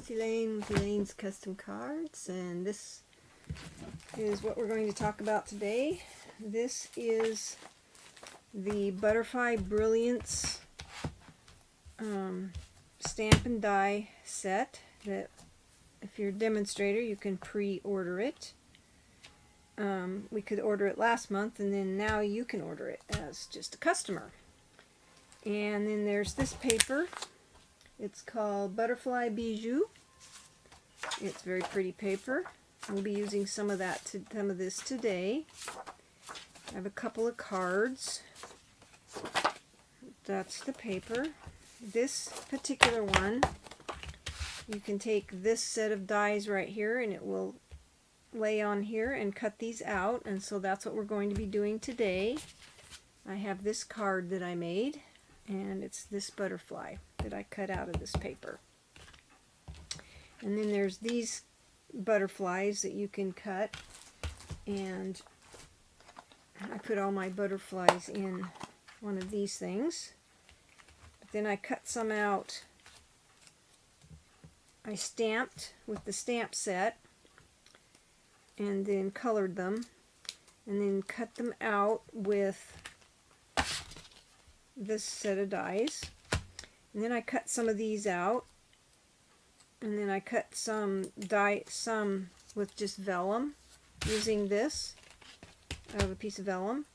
it's Elaine with Elaine's Custom Cards, and this is what we're going to talk about today. This is the Butterfly Brilliance Stampin' die set that if you're a demonstrator you can pre-order it. We could order it last month, and then now you can order it as just a customer. And then there's this paper. It's called Butterfly Bijou. It's very pretty paper. We'll be using some of this today. I have a couple of cards. That's the paper. This particular one, you can take this set of dies right here and it will lay on here and cut these out, and so that's what we're going to be doing today. I have this card that I made, and it's this butterfly that I cut out of this paper. And then there's these butterflies that you can cut, and I put all my butterflies in one of these things. But then I cut some out. I stamped with the stamp set and then colored them and then cut them out with this set of dies. And then I cut some of these out, and then I cut some with just vellum using this. I have a piece of vellum,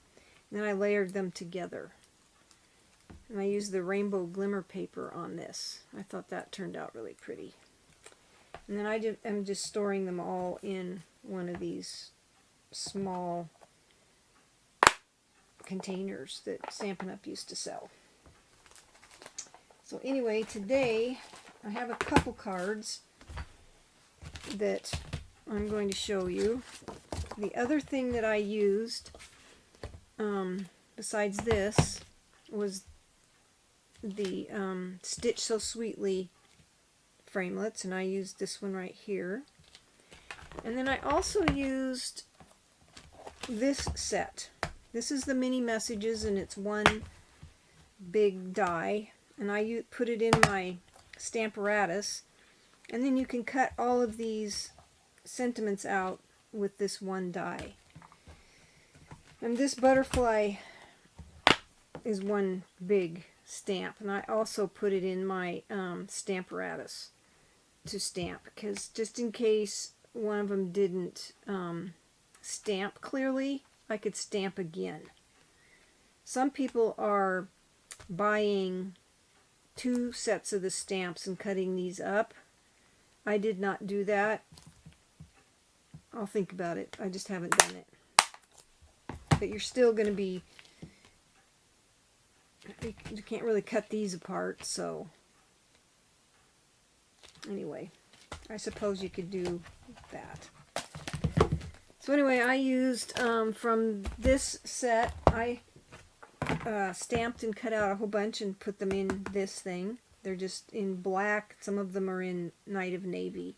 and then I layered them together, and I used the rainbow glimmer paper on this. I thought that turned out really pretty. And then I'm just storing them all in one of these small containers that Stampin' Up! Used to sell. So anyway, today I have a couple cards that I'm going to show you. The other thing that I used, besides this, was the Stitch So Sweetly framelits, and I used this one right here. And then I also used this set. This is the mini messages, and it's one big die, and I put it in my Stamparatus, and then you can cut all of these sentiments out with this one die. And this butterfly is one big stamp, and I also put it in my Stamparatus to stamp, because just in case one of them didn't stamp clearly, I could stamp again. Some people are buying 2 sets of the stamps and cutting these up. I did not do that. I'll think about it. I just haven't done it. But you're still going to be... You can't really cut these apart, so... Anyway, I suppose you could do that. So anyway, I used, from this set, I stamped and cut out a whole bunch and put them in this thing. They're just in black. Some of them are in Night of Navy.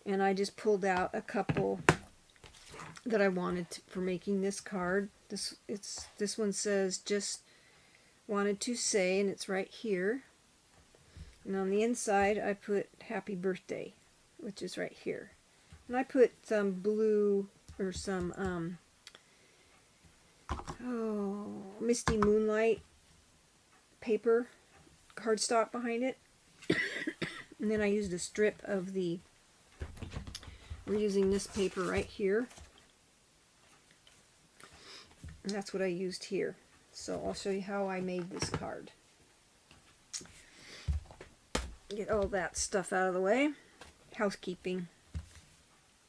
And I just pulled out a couple that I wanted for making this card. This one says "Just Wanted to Say," and it's right here. And on the inside I put "Happy Birthday," which is right here. And I put some blue, or some Misty Moonlight paper cardstock behind it. And then I used a strip of we're using this paper right here, and that's what I used here. So I'll show you how I made this card. Get all that stuff out of the way. Housekeeping.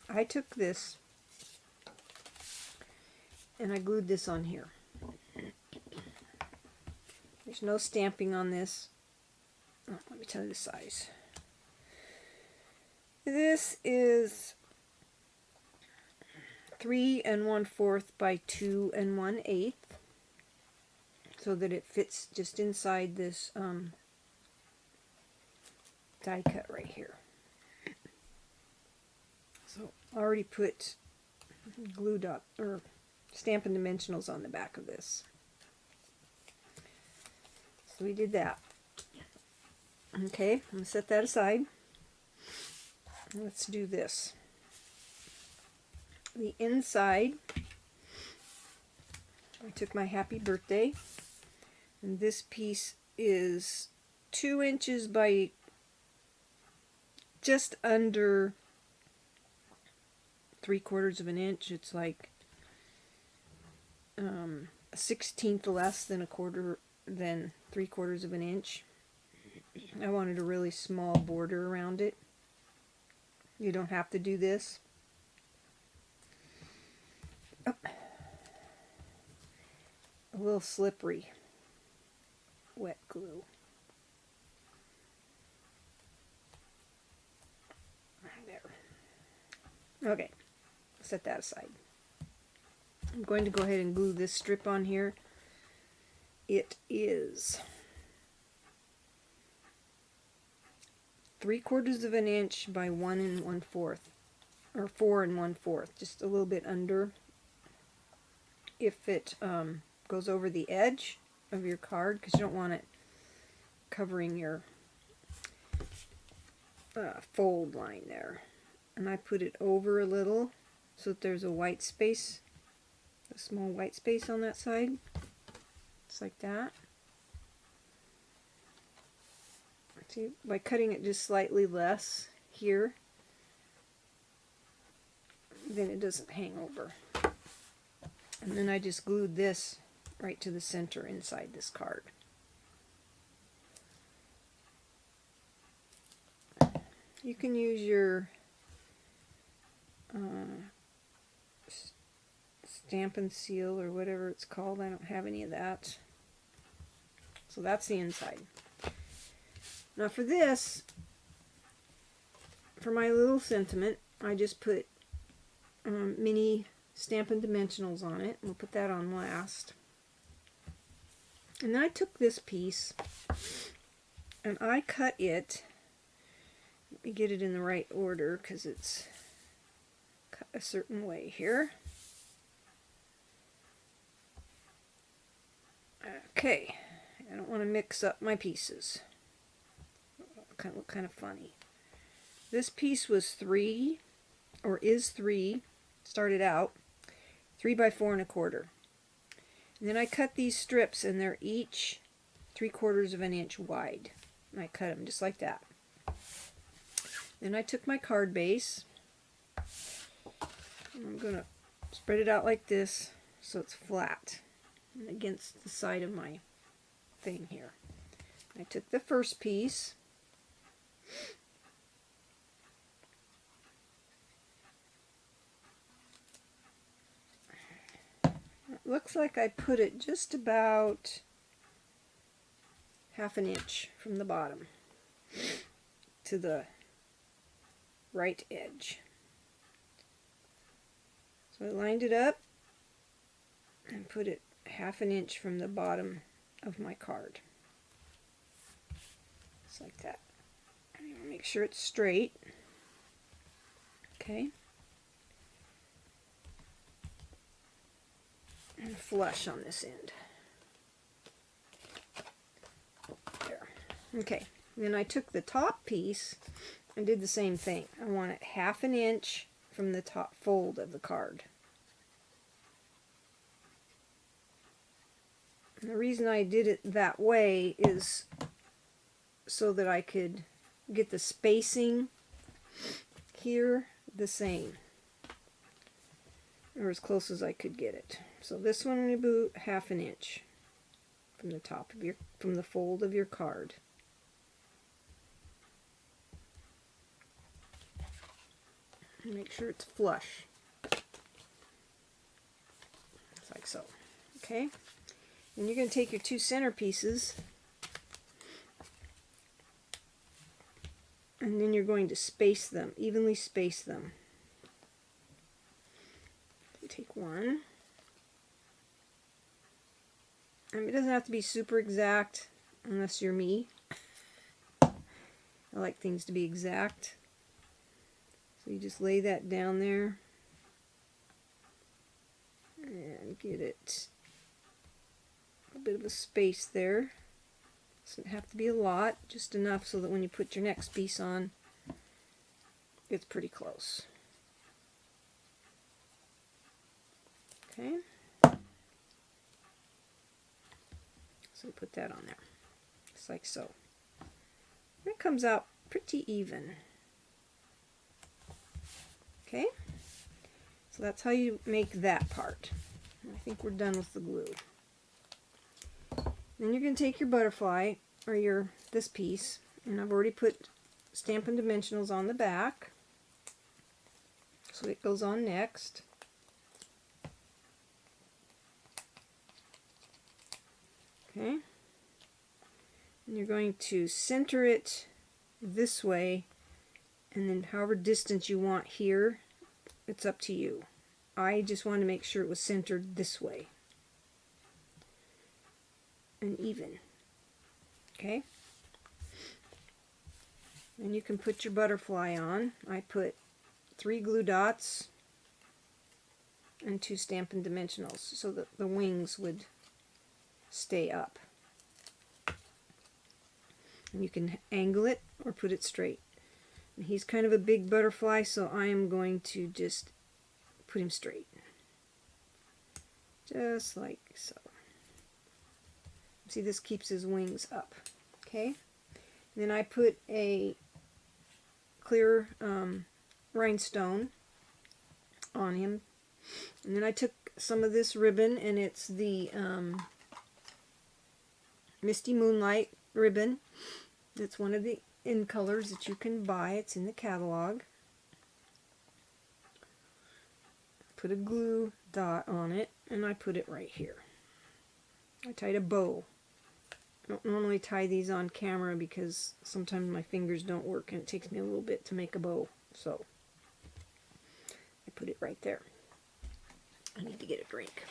I took this and I glued this on here. There's no stamping on this. Oh, let me tell you the size. This is 3 1/4 by 2 1/8, so that it fits just inside this die cut right here. So I already put glued up or Stampin' Dimensionals on the back of this. So we did that. Okay, I'm going to set that aside. Let's do this. The inside, I took my happy birthday, and this piece is 2 inches by just under 3/4 of an inch. It's like a 1/16 less than 3/4 of an inch. I wanted a really small border around it. You don't have to do this. Oh. A little slippery wet glue. There. Okay, set that aside. I'm going to go ahead and glue this strip on here. It is 3/4 of an inch by 1 1/4, or 4 1/4, just a little bit under. If it goes over the edge of your card, because you don't want it covering your fold line there. And I put it over a little so that there's a white space, a small white space on that side. Just like that. See, by cutting it just slightly less here, then it doesn't hang over. And then I just glued this right to the center inside this card. You can use your Stampin' seal or whatever it's called. I don't have any of that. So that's the inside. Now for this, for my little sentiment, I just put mini Stampin' dimensionals on it. We'll put that on last. And then I took this piece and I cut it. Let me get it in the right order because it's cut a certain way here. Okay, I don't want to mix up my pieces. It'll look kind of funny. This piece was 3, or is 3, started out 3 by 4 1/4. And then I cut these strips, and they're each 3/4 of an inch wide. And I cut them just like that. Then I took my card base, and I'm going to spread it out like this so it's flat and against the side of my thing here. I took the first piece, it looks like I put it just about 1/2 inch from the bottom to the right edge. So I lined it up and put it 1/2 inch from the bottom of my card. Just like that. Make sure it's straight. Okay. And flush on this end. There. Okay. Then I took the top piece and did the same thing. I want it 1/2 inch from the top fold of the card. And the reason I did it that way is so that I could get the spacing here the same, or as close as I could get it. So this one we do 1/2 inch from the top of from the fold of your card. And make sure it's flush, just like so. Okay. And you're going to take your 2 center pieces, and then you're going to space them, evenly space them. You take one, and it doesn't have to be super exact unless you're me. I like things to be exact. So you just lay that down there and get it a bit of a space there. Doesn't have to be a lot, just enough so that when you put your next piece on, it's pretty close. Okay. So put that on there, just like so. It comes out pretty even. Okay, so that's how you make that part. I think we're done with the glue. Then you're going to take your butterfly, or this piece, and I've already put Stampin' Dimensionals on the back, so it goes on next. Okay, and you're going to center it this way, and then however distance you want here, it's up to you. I just wanted to make sure it was centered this way and even. Okay, and you can put your butterfly on. I put 3 glue dots and 2 Stampin' Dimensionals so that the wings would stay up. And you can angle it or put it straight. And he's kind of a big butterfly, so I am going to just put him straight. Just like so. See, this keeps his wings up. Okay? And then I put a clear rhinestone on him. And then I took some of this ribbon, and it's the Misty Moonlight ribbon. It's one of the in colors that you can buy. It's in the catalog. Put a glue dot on it, and I put it right here. I tied a bow. I don't normally tie these on camera because sometimes my fingers don't work and it takes me a little bit to make a bow. So I put it right there. I need to get a drink.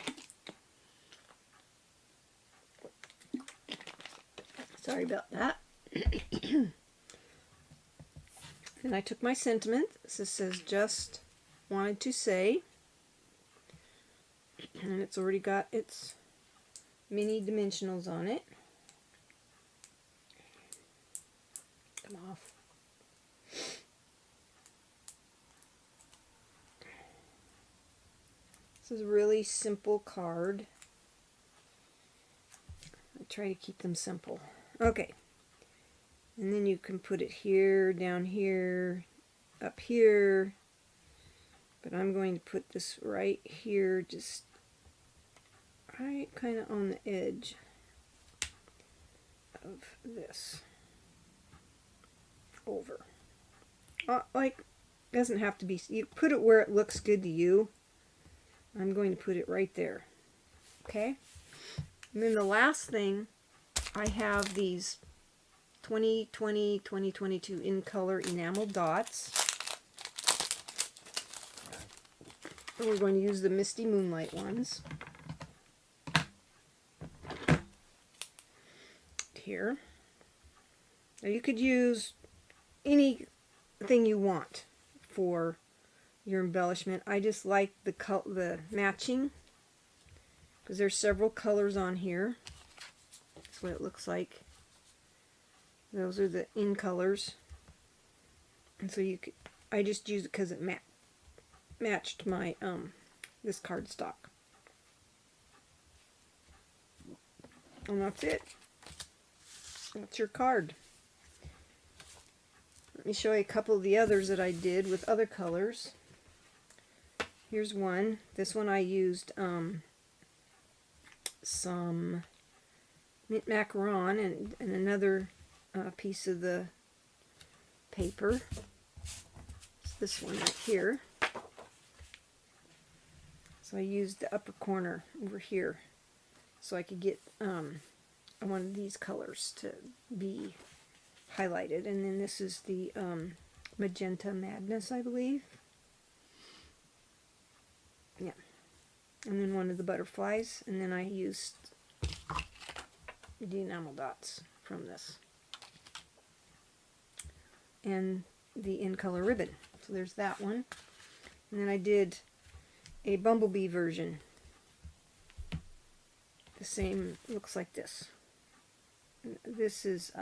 Sorry about that. And I took my sentiment. This says just wanted to say. And it's already got its mini dimensionals on it. Come off. This is a really simple card. I try to keep them simple. Okay. And then you can put it here, down here, up here. But I'm going to put this right here, just right kind of on the edge of this. Over. Like, doesn't have to be, you put it where it looks good to you. I'm going to put it right there. Okay? And then the last thing, I have these 2020, 2022 in color enamel dots. And we're going to use the Misty Moonlight ones. Here. Now you could use anything you want for your embellishment. I just like the matching because there's several colors on here. That's what it looks like. Those are the in colors, and so you could. I just use it because it matched my this cardstock, and that's it. That's your card. Let me show you a couple of the others that I did with other colors. Here's one. This one I used some mint macaron and another piece of the paper. It's this one right here. So I used the upper corner over here so I could get I wanted these colors to be highlighted. And then this is the Magenta Madness, I believe. Yeah. And then one of the butterflies, and then I used the enamel dots from this. And the in color ribbon. So there's that one. And then I did a bumblebee version. The same, looks like this. This is,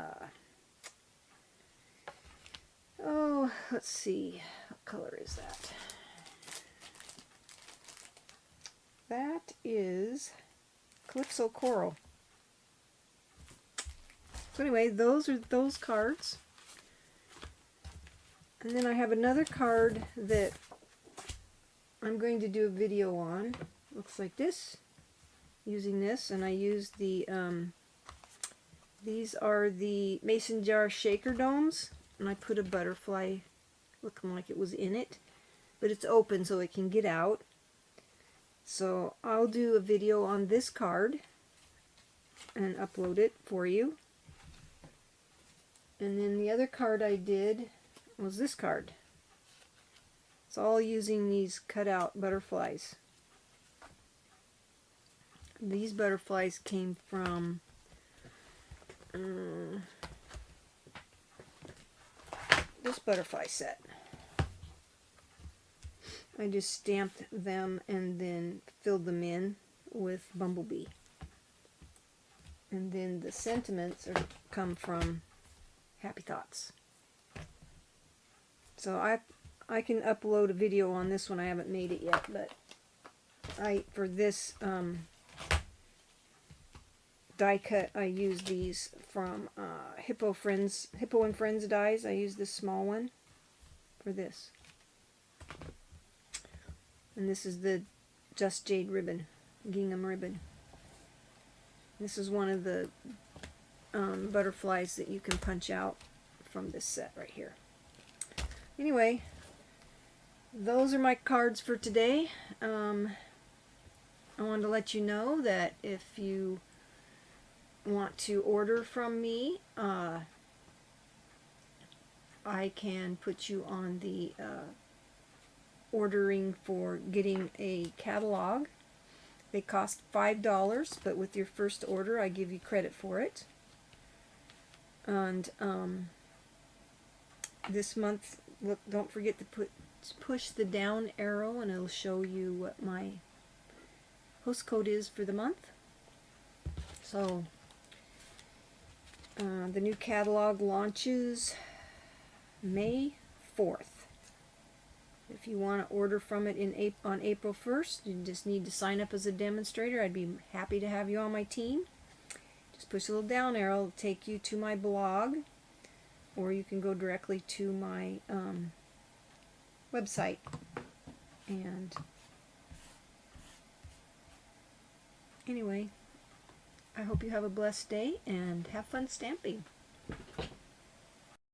let's see, what color is that? That is Calypso Coral. So anyway, those are those cards. And then I have another card that I'm going to do a video on. Looks like this, using this, and I used the, these are the mason jar shaker domes, and I put a butterfly looking like it was in it, but it's open so it can get out. So I'll do a video on this card and upload it for you. And then the other card I did was this card. It's all using these cutout butterflies. These butterflies came from this butterfly set. I just stamped them and then filled them in with Bumblebee. And then the sentiments come from Happy Thoughts. So I can upload a video on this one. I haven't made it yet, but for this die cut, I use these from Hippo and Friends dies. I use this small one for this. And this is the Just Jade ribbon, gingham ribbon. This is one of the butterflies that you can punch out from this set right here. Anyway, those are my cards for today. I wanted to let you know that if you want to order from me, I can put you on the ordering for getting a catalog. They cost $5, but with your first order I give you credit for it. And this month, look, don't forget to push the down arrow and it'll show you what my host code is for the month. So the new catalog launches May 4th. If you want to order from it on April 1st, you just need to sign up as a demonstrator. I'd be happy to have you on my team. Just push a little down arrow, it'll take you to my blog, or you can go directly to my website. And anyway, I hope you have a blessed day and have fun stamping.